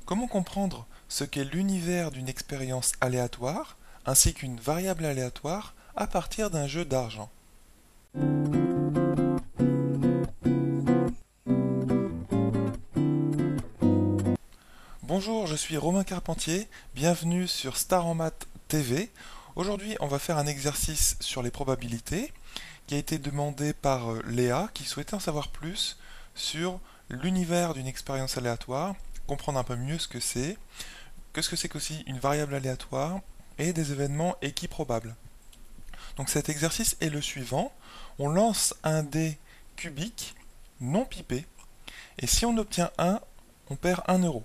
Comment comprendre ce qu'est l'univers d'une expérience aléatoire ainsi qu'une variable aléatoire à partir d'un jeu d'argent? Bonjour, je suis Romain Carpentier, bienvenue sur Star en Maths TV. Aujourd'hui, on va faire un exercice sur les probabilités qui a été demandé par Léa qui souhaitait en savoir plus sur l'univers d'une expérience aléatoire, comprendre un peu mieux ce que c'est qu'aussi une variable aléatoire et des événements équiprobables. Donc cet exercice est le suivant. On lance un dé cubique non pipé et si on obtient 1, on perd 1 euro.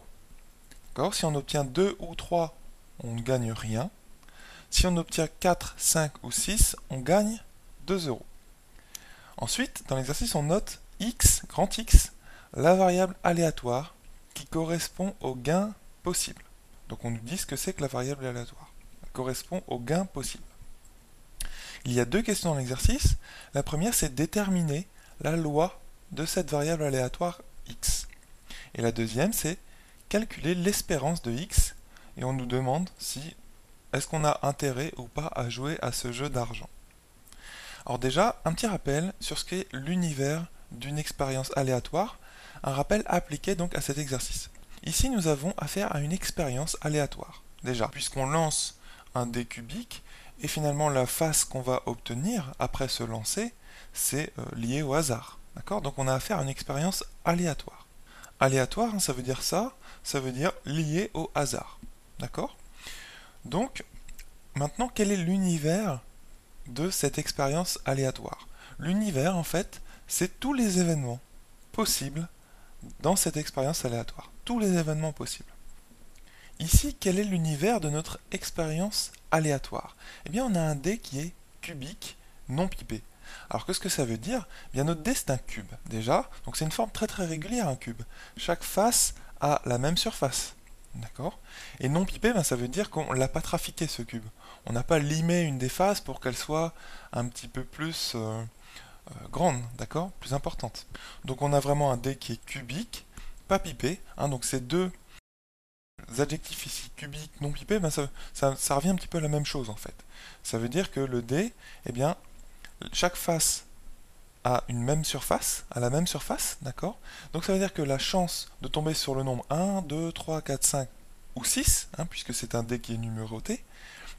Si on obtient 2 ou 3, on ne gagne rien. Si on obtient 4, 5 ou 6, on gagne 2 euros. Ensuite, dans l'exercice, on note x, grand X, la variable aléatoire qui correspond au gain possible. Donc on nous dit ce que c'est que la variable aléatoire. Elle correspond au gain possible. Il y a deux questions dans l'exercice. La première, c'est déterminer la loi de cette variable aléatoire x. Et la deuxième, c'est calculer l'espérance de x. Et on nous demande si est-ce qu'on a intérêt ou pas à jouer à ce jeu d'argent. Alors déjà, un petit rappel sur ce qu'est l'univers d'une expérience aléatoire, un rappel appliqué donc à cet exercice. Ici, nous avons affaire à une expérience aléatoire, déjà, puisqu'on lance un dé cubique, et finalement la face qu'on va obtenir après ce lancer, c'est lié au hasard. D'accord ? Donc on a affaire à une expérience aléatoire. Aléatoire, ça veut dire ça veut dire lié au hasard. D'accord ? Donc, maintenant, quel est l'univers de cette expérience aléatoire? L'univers, en fait, c'est tous les événements possibles dans cette expérience aléatoire. Tous les événements possibles. Ici, quel est l'univers de notre expérience aléatoire? Eh bien, on a un dé qui est cubique, non pipé. Alors, qu'est-ce que ça veut dire? Eh bien, notre dé, c'est un cube, déjà. Donc, c'est une forme très très régulière, un cube. Chaque face a la même surface. D'accord? Et non pipé, ça veut dire qu'on ne l'a pas trafiqué, ce cube. On n'a pas limé une des faces pour qu'elle soit un petit peu plus grande, d'accord? Plus importante. Donc, on a vraiment un dé qui est cubique, pas pipé. Donc, ces deux adjectifs ici, cubique, non pipé, ça revient un petit peu à la même chose en fait. Ça veut dire que le dé, eh bien, chaque face a la même surface, d'accord? Donc ça veut dire que la chance de tomber sur le nombre 1, 2, 3, 4, 5 ou 6, puisque c'est un dé qui est numéroté,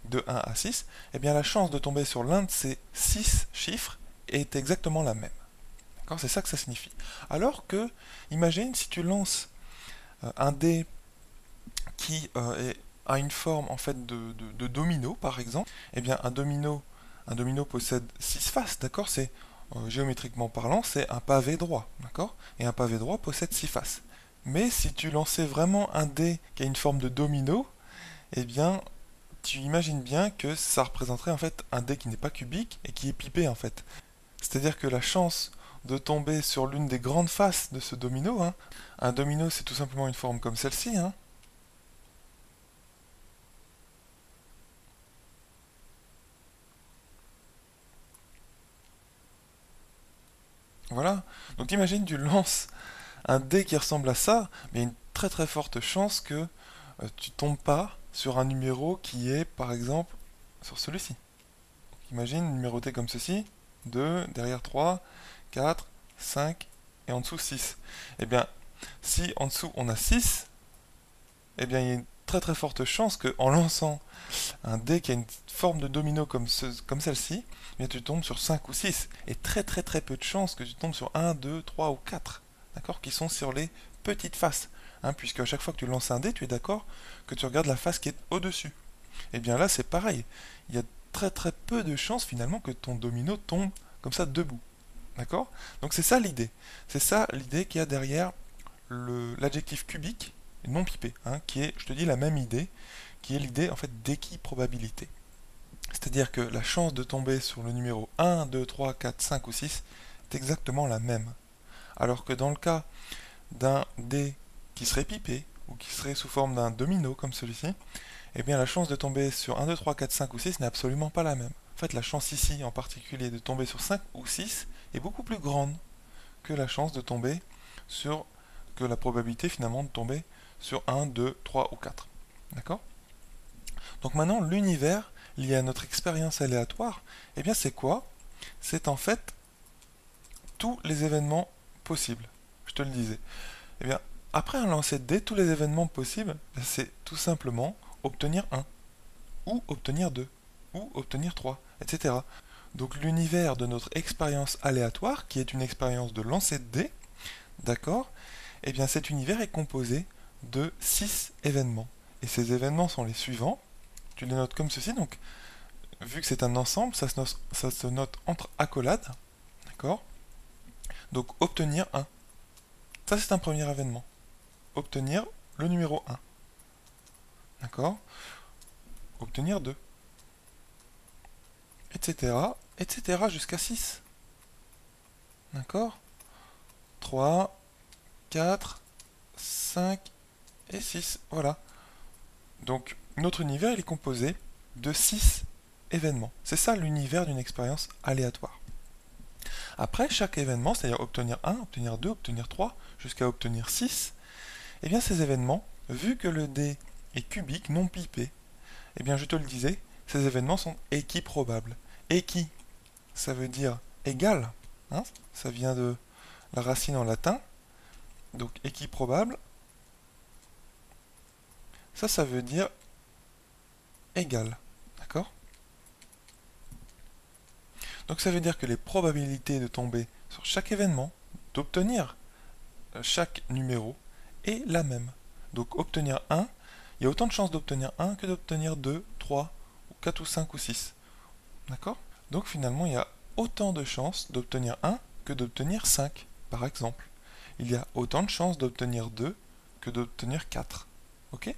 de 1 à 6, eh bien la chance de tomber sur l'un de ces 6 chiffres est exactement la même. D'accord? C'est ça que ça signifie. Alors que, imagine si tu lances un dé qui a une forme en fait de domino par exemple, eh bien un domino possède 6 faces, d'accord? C'est géométriquement parlant, c'est un pavé droit, d'accord? Et un pavé droit possède 6 faces. Mais si tu lançais vraiment un dé qui a une forme de domino, eh bien tu imagines bien que ça représenterait en fait un dé qui n'est pas cubique et qui est pipé en fait. C'est-à-dire que la chance de tomber sur l'une des grandes faces de ce domino, un domino c'est tout simplement une forme comme celle-ci, voilà. Donc imagine, tu lances un dé qui ressemble à ça, mais il y a une très très forte chance que tu tombes pas sur un numéro qui est par exemple sur celui-ci. Imagine numéroté comme ceci, 2, derrière 3, 4, 5 et en dessous 6. Eh bien, si en dessous on a 6, eh bien il y a une très très forte chance qu'en lançant un dé qui a une forme de domino comme celle-ci, eh bien tu tombes sur 5 ou 6. Et très très très peu de chances que tu tombes sur 1, 2, 3 ou 4, d'accord, qui sont sur les petites faces. Puisque à chaque fois que tu lances un dé, tu es d'accord que tu regardes la face qui est au-dessus. Et bien là, c'est pareil. Il y a très très peu de chances finalement que ton domino tombe comme ça debout. D'accord? Donc c'est ça l'idée. C'est ça l'idée qu'il y a derrière l'adjectif cubique non pipé, qui est, je te dis, la même idée, qui est l'idée en fait d'équiprobabilité. C'est-à-dire que la chance de tomber sur le numéro 1, 2, 3, 4, 5 ou 6 est exactement la même. Alors que dans le cas d'un dé qui serait pipé, ou qui serait sous forme d'un domino comme celui-ci, eh bien la chance de tomber sur 1, 2, 3, 4, 5 ou 6 n'est absolument pas la même. En fait, la chance ici en particulier de tomber sur 5 ou 6 est beaucoup plus grande que la chance de tomber sur, que la probabilité finalement de tomber sur 1, 2, 3 ou 4. D'accord? Donc maintenant, l'univers lié à notre expérience aléatoire, eh bien c'est quoi? C'est en fait tous les événements possibles. Je te le disais. Eh bien, après un lancer de dés, tous les événements possibles, c'est tout simplement obtenir 1, ou obtenir 2, ou obtenir 3, etc. Donc l'univers de notre expérience aléatoire, qui est une expérience de lancer de dés, d'accord? Eh bien cet univers est composé de 6 événements. Et ces événements sont les suivants. Tu les notes comme ceci, donc vu que c'est un ensemble, ça se note entre accolades, d'accord? Donc obtenir 1. Ça c'est un premier événement. Obtenir le numéro 1. D'accord? Obtenir 2. Etc. Etc. jusqu'à 6. D'accord? 3, 4, 5 et 6. Voilà. Donc notre univers il est composé de 6 événements. C'est ça l'univers d'une expérience aléatoire. Après chaque événement, c'est-à-dire obtenir 1, obtenir 2, obtenir 3, jusqu'à obtenir 6, eh bien ces événements, vu que le dé est cubique, non pipé, eh bien je te le disais, ces événements sont équiprobables. Équi, ça veut dire égal, hein, ça vient de la racine en latin, donc équiprobable, ça veut dire égal, d'accord? Donc ça veut dire que les probabilités de tomber sur chaque événement, d'obtenir chaque numéro, est la même. Donc obtenir 1, il y a autant de chances d'obtenir 1 que d'obtenir 2, 3, 4 ou 5 ou 6. D'accord? Donc finalement, il y a autant de chances d'obtenir 1 que d'obtenir 5, par exemple. Il y a autant de chances d'obtenir 2 que d'obtenir 4. Ok?